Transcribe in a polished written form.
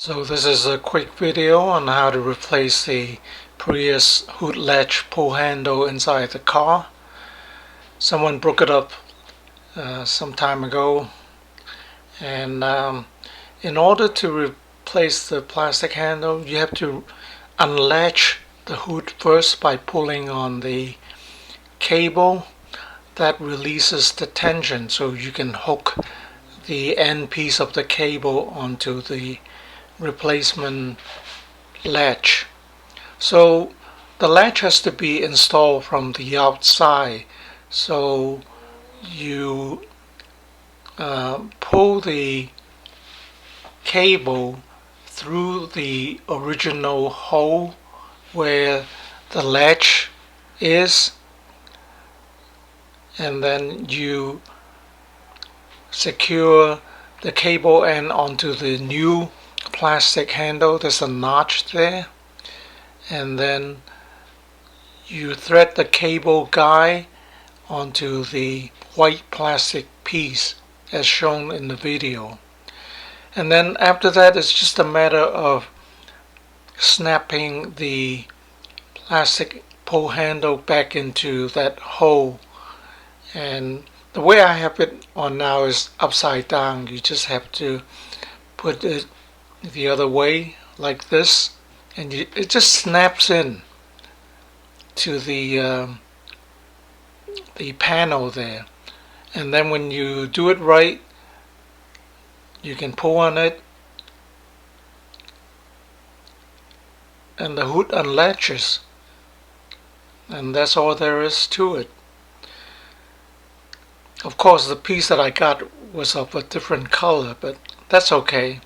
So this is a quick video on how to replace the Prius hood latch pull handle inside the car. Someone broke it up some time ago, and in order to replace the plastic handle, you have to unlatch the hood first by pulling on the cable that releases the tension, so you can hook the end piece of the cable onto the replacement latch. So the latch has to be installed from the outside, so you pull the cable through the original hole where the latch is, and then you secure the cable end onto the new plastic handle. There's a notch there, and then you thread the cable guide onto the white plastic piece as shown in the video, and then after that it's just a matter of snapping the plastic pull handle back into that hole. And the way I have it on now is upside down. You just have to put it the other way like this, and it just snaps in to the panel there. And then when you do it right, you can pull on it and the hood unlatches, and that's all there is to it. Of course, the piece that I got was of a different color, but that's okay.